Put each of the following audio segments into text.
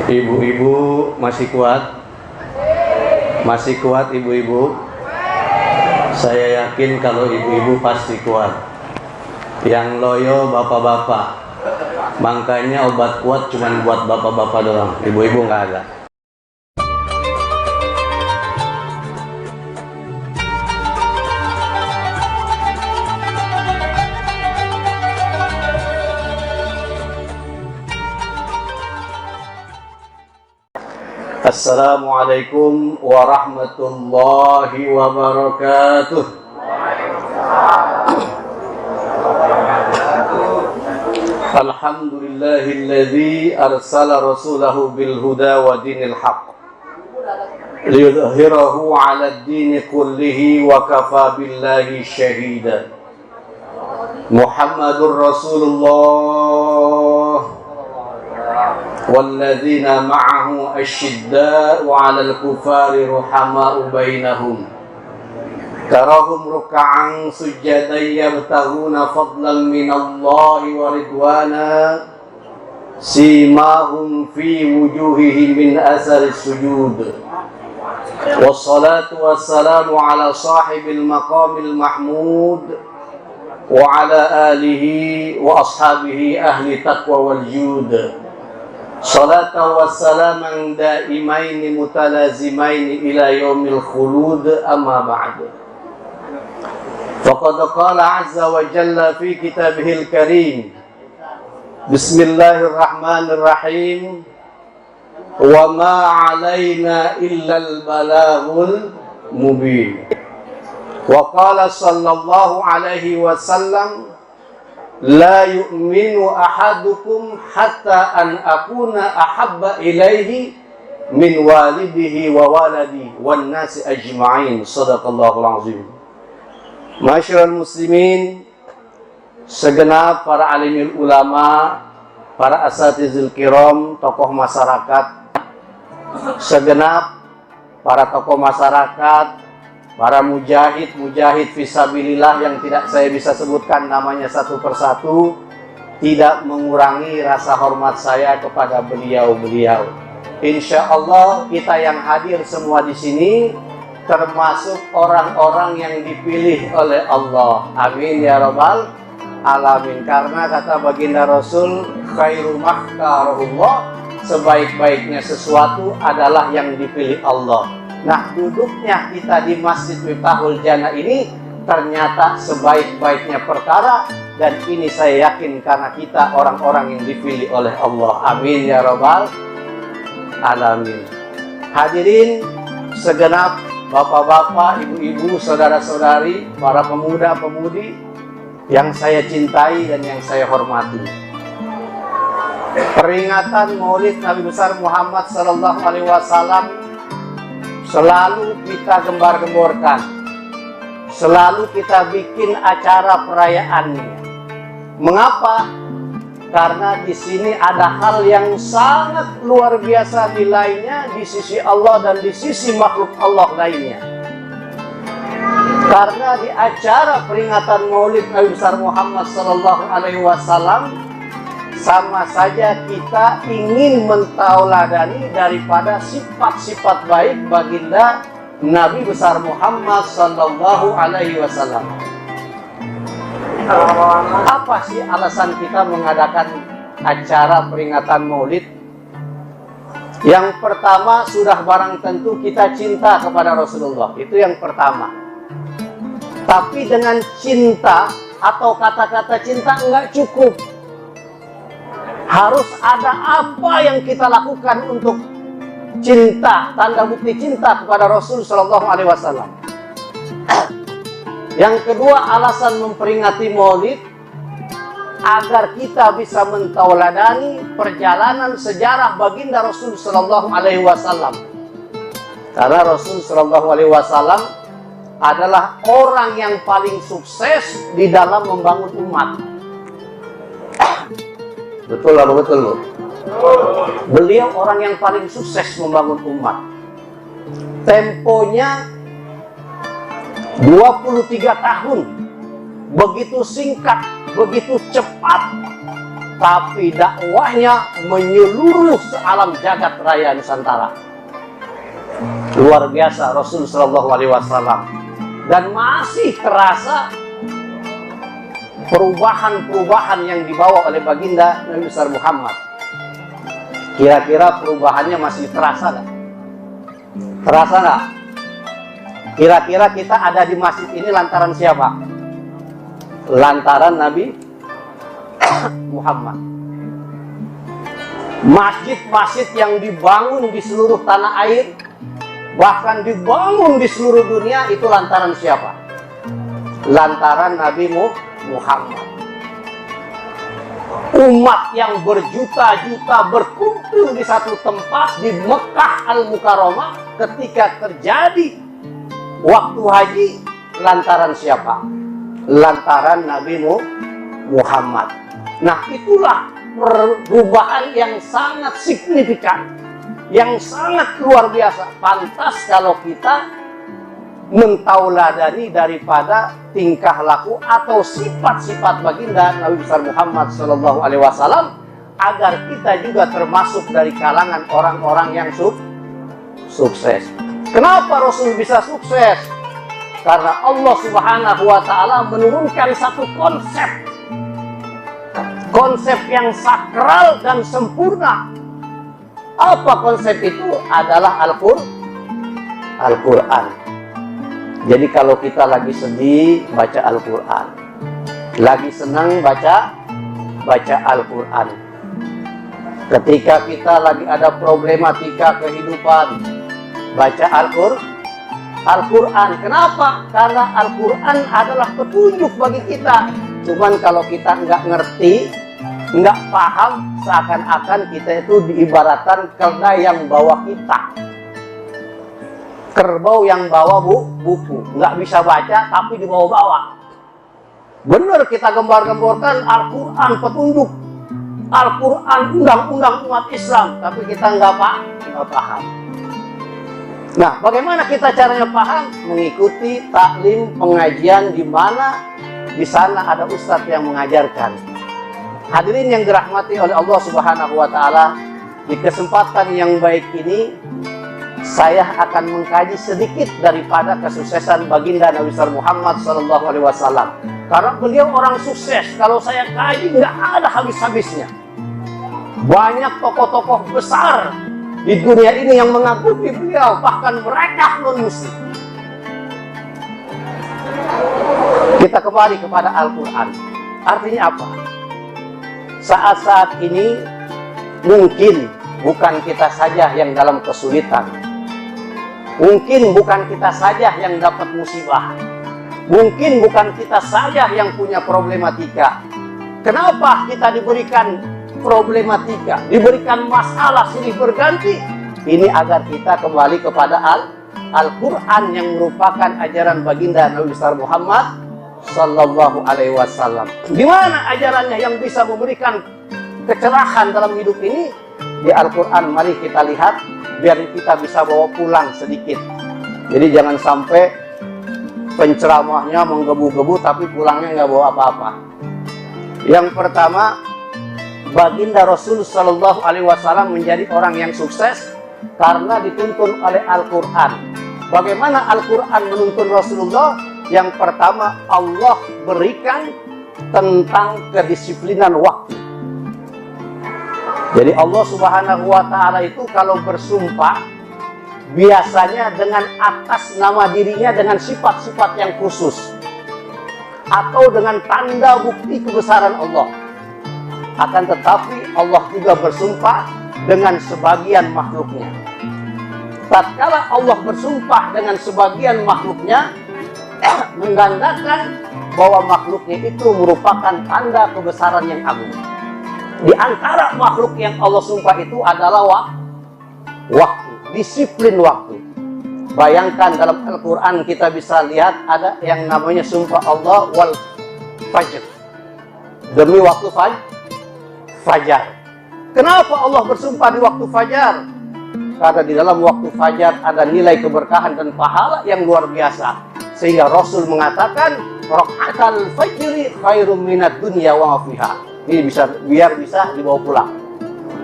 Ibu-ibu masih kuat? Masih kuat ibu-ibu? Saya yakin kalau ibu-ibu pasti kuat. Yang loyo bapak-bapak. Makanya obat kuat cuma buat bapak-bapak doang. Ibu-ibu nggak ada. Assalamualaikum warahmatullahi wabarakatuh. Alhamdulillahilladzi arsala rasulahu bil huda wa dinil haqq liyudhhirahu 'ala ad-dini kullihi wa kafa billahi syahida. Muhammadur Rasulullah والذين معه أشداء على الكفار رحماء بينهم تراهم ركعا سجدا يبتغون فضلا من الله ورضوانا سيماهم في وجوههم من أثر السجود والصلاة والسلام على صاحب المقام المحمود وعلى آله وأصحابه أهل التقوى والجود salatan wa salaman daimaini mutalazimaini ila yaumil khulud, amma ba'du. Faqad qala azza wa jalla fi kitabihil karim, bismillahirrahmanirrahim, wa ma alaina illal balaghul mubin. Wa qala sallallahu alaihi wasallam, la yu'minu ahadukum hatta an akuna ahabba ilaihi min walidihi wa waladi wan nasi ajma'in. Shadaqallahul azim. Masyarul muslimin, segenap para alimul ulama, para asatizul kiram, tokoh masyarakat, segenap para tokoh masyarakat, para mujahid fisabilillah yang tidak saya bisa sebutkan namanya satu persatu, tidak mengurangi rasa hormat saya kepada beliau-beliau. Insya Allah kita yang hadir semua di sini termasuk orang-orang yang dipilih oleh Allah. Amin ya rabbal alamin. Karena kata baginda Rasul, khairu mahkarullah, sebaik-baiknya sesuatu adalah yang dipilih Allah. Nah, duduknya kita di Masjid Miftahul Jannah ini ternyata sebaik-baiknya perkara, dan ini saya yakin karena kita orang-orang yang dipilih oleh Allah. Amin ya rabbal alamin. Hadirin segenap bapak-bapak, ibu-ibu, saudara-saudari, para pemuda-pemudi yang saya cintai dan yang saya hormati. Peringatan Maulid Nabi besar Muhammad sallallahu alaihi wasallam selalu kita gembar-gemborkan, selalu kita bikin acara perayaannya. Mengapa? Karena di sini ada hal yang sangat luar biasa nilainya di sisi Allah dan di sisi makhluk Allah lainnya. Karena di acara peringatan Maulid Nabi besar Muhammad sallallahu alaihi wasallam sama saja kita ingin mentauladani daripada sifat-sifat baik baginda Nabi besar Muhammad sallallahu alaihi wasallam. Apa sih alasan kita mengadakan acara peringatan Maulid? Yang pertama, sudah barang tentu kita cinta kepada Rasulullah. Itu yang pertama. Tapi dengan cinta atau kata-kata cinta enggak cukup. Harus ada apa yang kita lakukan untuk cinta, tanda bukti cinta kepada Rasul Shallallahu Alaihi Wasallam. Yang kedua, alasan memperingati Maulid agar kita bisa mentauladani perjalanan sejarah baginda Rasul Shallallahu Alaihi Wasallam. Karena Rasul Shallallahu Alaihi Wasallam adalah orang yang paling sukses di dalam membangun umat. Betul apa betul loh? Beliau orang yang paling sukses membangun umat. Temponya 23 tahun. Begitu singkat, begitu cepat. tapi dakwahnya menyeluruh sealam jagat raya Nusantara. Luar biasa Rasul Shallallahu Alaihi Wasallam. Dan masih terasa perubahan-perubahan yang dibawa oleh baginda Nabi besar Muhammad. Kira-kira perubahannya masih terasa nggak? Terasa nggak? Kira-kira kita ada di masjid ini lantaran siapa? Lantaran Nabi Muhammad. Masjid-masjid yang dibangun di seluruh tanah air, bahkan dibangun di seluruh dunia, itu lantaran siapa? Lantaran Nabi Muhammad. Umat yang berjuta-juta berkumpul di satu tempat di Mekah Al-Mukarramah ketika terjadi waktu haji, lantaran siapa? Lantaran Nabi Muhammad. Nah, itulah perubahan yang sangat signifikan, yang sangat luar biasa. Pantas kalau kita mentauladani daripada tingkah laku atau sifat-sifat baginda Nabi besar Muhammad Shallallahu Alaihi Wasallam, agar kita juga termasuk dari kalangan orang-orang yang sukses. Kenapa Rasul bisa sukses? Karena Allah Subhanahu wa Ta'ala menurunkan satu konsep yang sakral dan sempurna. Apa konsep itu? Adalah Al-Quran. Jadi kalau kita lagi sedih, baca Al-Quran. Lagi senang, baca Al-Quran. Ketika kita lagi ada problematika kehidupan, baca Al-Quran. Kenapa? Karena Al-Quran adalah petunjuk bagi kita. Cuman kalau kita nggak ngerti, nggak paham, seakan-akan kita itu diibaratkan keledai yang bawa kita, kerbau yang bawa buku, nggak bisa baca tapi dibawa-bawa. Benar kita gembar-gemborkan Al-Quran petunjuk, Al-Quran undang-undang umat Islam, tapi kita nggak paham. Nah, bagaimana kita caranya paham? Mengikuti taklim pengajian di mana di sana ada ustadz yang mengajarkan. Hadirin yang dirahmati oleh Allah Subhanahu wa Ta'ala, di kesempatan yang baik ini saya akan mengkaji sedikit daripada kesuksesan baginda Nabi besar Muhammad Sallallahu Alaihi Wasallam. Karena beliau orang sukses, kalau saya kaji nggak ada habis-habisnya. Banyak tokoh-tokoh besar di dunia ini yang mengagumi beliau, bahkan mereka non-muslim. Kita kembali kepada Al-Quran. Artinya apa? Saat-saat ini mungkin bukan kita saja yang dalam kesulitan. Mungkin bukan kita saja yang dapat musibah. Mungkin bukan kita saja yang punya problematika. Kenapa kita diberikan problematika, diberikan masalah silih berganti? Ini agar kita kembali kepada Al-Quran yang merupakan ajaran baginda Nabi besar Muhammad Sallallahu Alaihi Wasallam. Di mana ajarannya yang bisa memberikan kecerahan dalam hidup ini? Di Al-Quran. Mari kita lihat, biar kita bisa bawa pulang sedikit. Jadi jangan sampai penceramahnya menggebu-gebu tapi pulangnya nggak bawa apa-apa. Yang pertama, baginda Rasul Sallallahu Alaihi Wasallam menjadi orang yang sukses karena dituntun oleh Al-Quran. Bagaimana Al-Quran menuntun Rasulullah? Yang pertama, Allah berikan tentang kedisiplinan waktu. Jadi Allah Subhanahu wa Ta'ala itu kalau bersumpah biasanya dengan atas nama dirinya dengan sifat-sifat yang khusus atau dengan tanda bukti kebesaran Allah. Akan tetapi Allah juga bersumpah dengan sebagian makhluknya. Tatkala Allah bersumpah dengan sebagian makhluknya, menggandakan bahwa makhluknya itu merupakan tanda kebesaran yang agung. Di antara makhluk yang Allah sumpah itu adalah waktu, disiplin waktu. Bayangkan dalam Al-Quran kita bisa lihat ada yang namanya sumpah Allah wal fajr, demi waktu fajar. Kenapa Allah bersumpah di waktu fajar? Karena di dalam waktu fajar ada nilai keberkahan dan pahala yang luar biasa. Sehingga Rasul mengatakan, Raka'atal fajri khairum minad dunya wa ma fiha. Ini biar bisa dibawa pulang.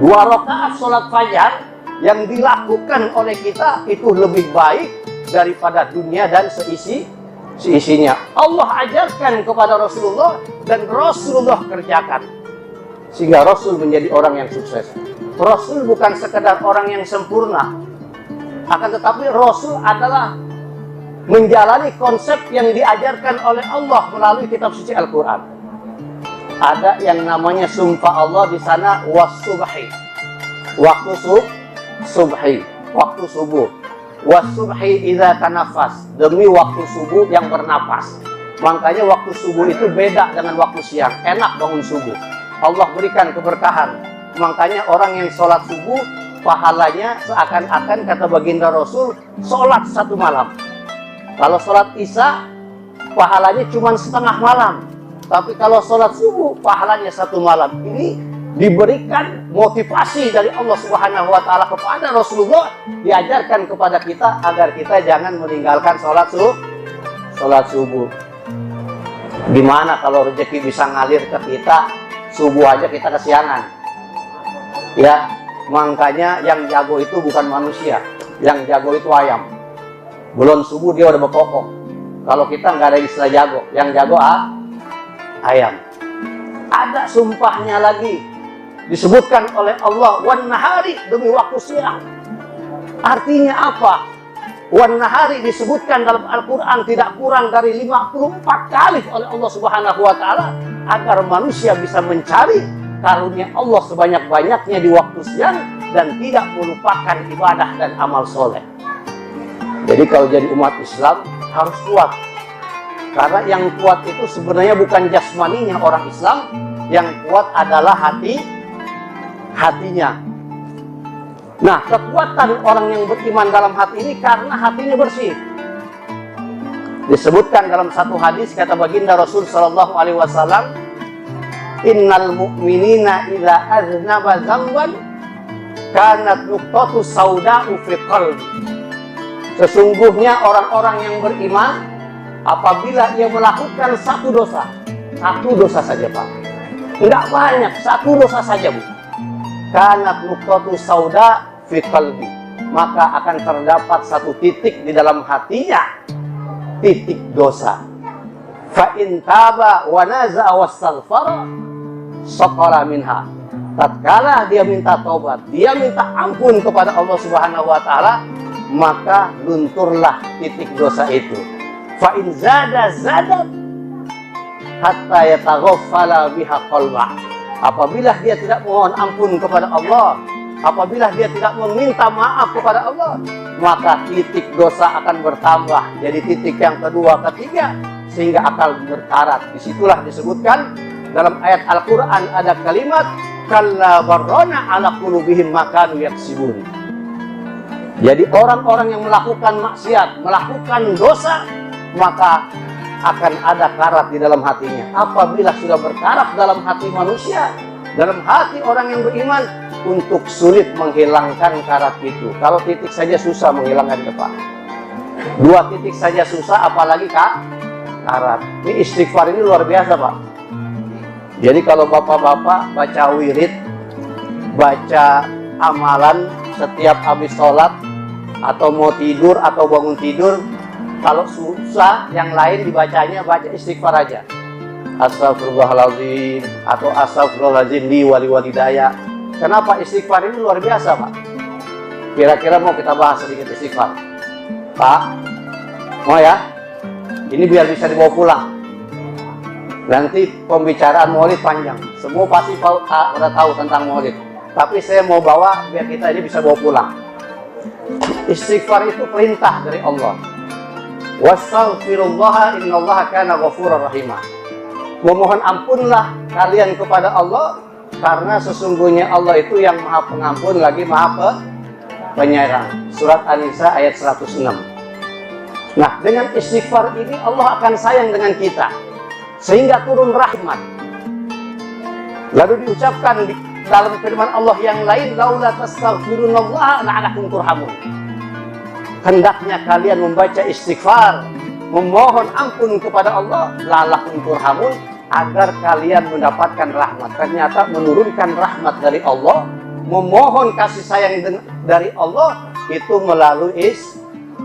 2 rakaat sholat fajar yang dilakukan oleh kita itu lebih baik daripada dunia dan seisinya. Allah ajarkan kepada Rasulullah dan Rasulullah kerjakan. Sehingga Rasul menjadi orang yang sukses. Rasul bukan sekedar orang yang sempurna. Akan tetapi Rasul adalah menjalani konsep yang diajarkan oleh Allah melalui kitab suci Al-Quran. Ada yang namanya sumpah Allah di sana was-subhi. Waktu subhi, waktu subuh. Was-subhi idza tanafas, demi waktu subuh yang bernapas. Makanya waktu subuh itu beda dengan waktu siang. Enak bangun subuh. Allah berikan keberkahan. Makanya orang yang sholat subuh pahalanya seakan-akan kata baginda Rasul sholat 1 malam. Kalau sholat isya, pahalanya cuma setengah malam. Tapi kalau sholat subuh, pahalanya 1 malam. Ini diberikan motivasi dari Allah Subhanahu wa Ta'ala kepada Rasulullah, diajarkan kepada kita agar kita jangan meninggalkan sholat subuh. Gimana kalau rezeki bisa ngalir ke kita, subuh aja kita kesiangan. Ya, makanya yang jago itu bukan manusia, yang jago itu ayam. Belum subuh dia udah berkokok. Kalau kita nggak ada istilah jago, yang jago ayam. Ada sumpahnya lagi, disebutkan oleh Allah wan nahari, demi waktu siang. Artinya apa? Wan nahari disebutkan dalam Al-Quran tidak kurang dari 54 kali oleh Allah Subhanahu wa Ta'ala agar manusia bisa mencari karunia Allah sebanyak-banyaknya di waktu siang dan tidak melupakan ibadah dan amal soleh. Jadi kalau jadi umat Islam harus kuat. Karena yang kuat itu sebenarnya bukan jasmaninya orang Islam, yang kuat adalah hatinya. Nah, kekuatan orang yang beriman dalam hati ini karena hatinya bersih. Disebutkan dalam satu hadis kata baginda Rasul sallallahu alaihi wasallam, "Innal mu'minina idza aznaba dzamban kanat nuqtatu sauda'u fi qalbi." Sesungguhnya orang-orang yang beriman apabila ia melakukan satu dosa saja, Pak. Enggak banyak, satu dosa saja, Bu. Kanat nuqtatu sauda fi qalbi, maka akan terdapat satu titik di dalam hatinya, titik dosa. Fa in taba wa naza'a wastaghfara saqala minha. Tatkala dia minta taubat, dia minta ampun kepada Allah Subhanahu wa Ta'ala, maka lunturlah titik dosa itu. Fa in zada hatta yataghaffala biha qalbah. Apabila dia tidak mohon ampun kepada Allah, apabila dia tidak meminta maaf kepada Allah, maka titik dosa akan bertambah jadi titik yang kedua, ketiga, sehingga akan berkarat. Disitulah disebutkan dalam ayat Al-Quran ada kalimat kalla barrana ala qulubihim ma kanu yaksibun. Jadi orang-orang yang melakukan maksiat, melakukan dosa, maka akan ada karat di dalam hatinya. Apabila sudah berkarat dalam hati manusia, dalam hati orang yang beriman, untuk sulit menghilangkan karat itu. Kalau titik saja susah menghilangkan, Pak. 2 titik saja susah, apalagi karat. Ini istighfar ini luar biasa, Pak. Jadi kalau bapak-bapak baca wirid, baca amalan setiap habis sholat, atau mau tidur atau bangun tidur, kalau susah yang lain dibacanya, baca istighfar aja. Astagfirullahaladzim atau astagfirullahaladzim li wali walidaya. Kenapa istighfar ini luar biasa, Pak? Kira-kira mau kita bahas sedikit istighfar, Pak? Mau ya? Ini biar bisa dibawa pulang. Nanti pembicaraan maulid panjang. Semua pasti udah tahu tentang maulid. Tapi saya mau bawa biar kita ini bisa bawa pulang. Istighfar itu perintah dari Allah. Wastaghfirullah innallaha kana ghafurur rahimah. Memohon ampunlah kalian kepada Allah, karena sesungguhnya Allah itu yang Maha Pengampun lagi Maha Penyayang. Surat An-Nisa ayat 106. Nah, dengan istighfar ini Allah akan sayang dengan kita, sehingga turun rahmat. Lalu diucapkan dalam firman Allah yang lain, laula tastaghfirunallaha la'alakum turhamun. Hendaknya kalian membaca istighfar, memohon ampun kepada Allah, la'alakum turhamun, agar kalian mendapatkan rahmat. Ternyata menurunkan rahmat dari Allah, memohon kasih sayang dari Allah itu melalui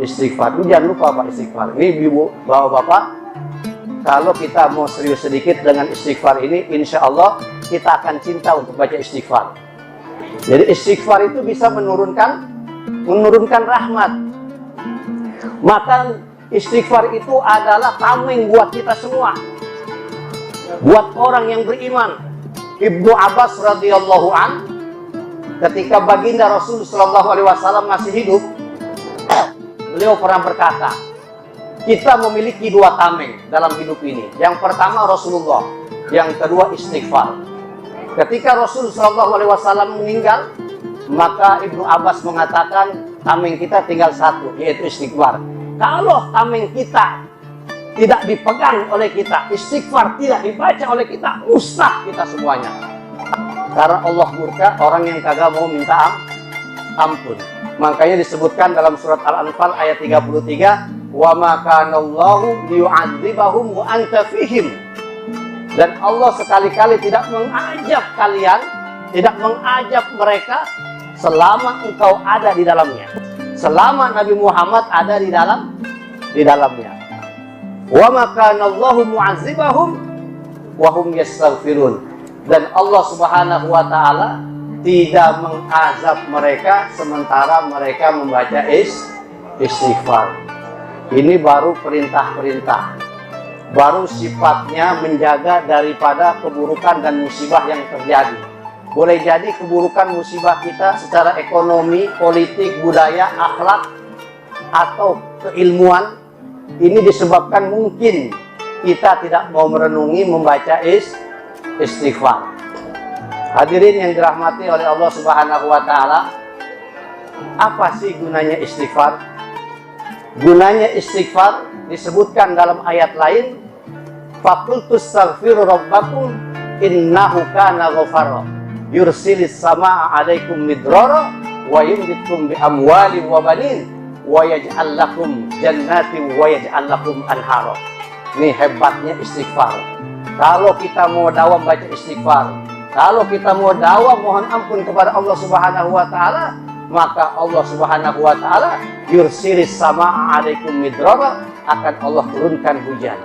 istighfar. Jangan lupa Pak, istighfar. Ini ibu, bapak-bapak, kalau kita mau serius sedikit dengan istighfar ini, insya Allah kita akan cinta untuk baca istighfar. Jadi istighfar itu bisa menurunkan rahmat. Maka istighfar itu adalah tameng buat kita semua, buat orang yang beriman. Ibnu Abbas radhiyallahu an, ketika baginda Rasul sallallahu alaihi wasallam masih hidup, beliau pernah berkata, kita memiliki dua tameng dalam hidup ini. Yang pertama Rasulullah, yang kedua istighfar. Ketika Rasul sallallahu alaihi wasallam meninggal, maka Ibnu Abbas mengatakan tameng kita tinggal satu, yaitu istighfar. Kalau tameng kita tidak dipegang oleh kita, istighfar tidak dibaca oleh kita, mustah kita semuanya. Karena Allah murka orang yang kagak mau minta ampun. Makanya disebutkan dalam surat Al-Anfal ayat 33, wa ma kana Allahu liyu'adzibahum wa anta fihim. Dan Allah sekali-kali tidak mengajab kalian, tidak mengajab mereka selama engkau ada di dalamnya. Selama Nabi Muhammad ada di dalamnya. Wa ma kana Allahu mu'adzibahum wa hum yastaghfirun. Dan Allah Subhanahu wa taala tidak mengazab mereka sementara mereka membaca istighfar. Ini baru perintah-perintah, baru sifatnya menjaga daripada keburukan dan musibah yang terjadi. Boleh jadi keburukan musibah kita secara ekonomi, politik, budaya, akhlak, atau keilmuan ini disebabkan mungkin kita tidak mau merenungi membaca istighfar. Hadirin yang dirahmati oleh Allah Subhanahu wa taala, apa sih gunanya istighfar? Gunanya istighfar disebutkan dalam ayat lain, faqultu astaghfiru rabbakum innahu kana ghaffara yursilis samaa 'alaikum midrara wa yumditkum bi amwalin wa banin wa yaj'al lakum jannatin wa yaj'al lakum anhara. Ini hebatnya istighfar. Kalau kita mau dawam baca istighfar, kalau kita mau dawam mohon ampun kepada Allah Subhanahu wa taala, maka Allah Subhanahu wa taala yursilis samaa 'alaikum midrara, akan Allah turunkan hujan.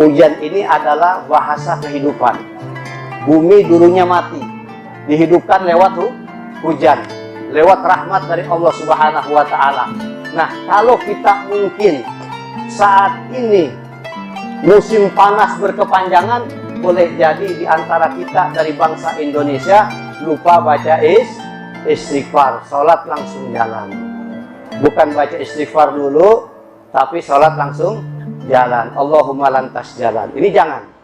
Hujan ini adalah bahasa kehidupan. Bumi dulunya mati, dihidupkan lewat hujan, lewat rahmat dari Allah Subhanahu wa taala. Nah, kalau kita mungkin saat ini musim panas berkepanjangan, boleh jadi di antara kita dari bangsa Indonesia lupa baca istighfar, sholat langsung jalan. Bukan baca istighfar dulu, tapi sholat langsung jalan. Allahumma lantas jalan. Ini jangan.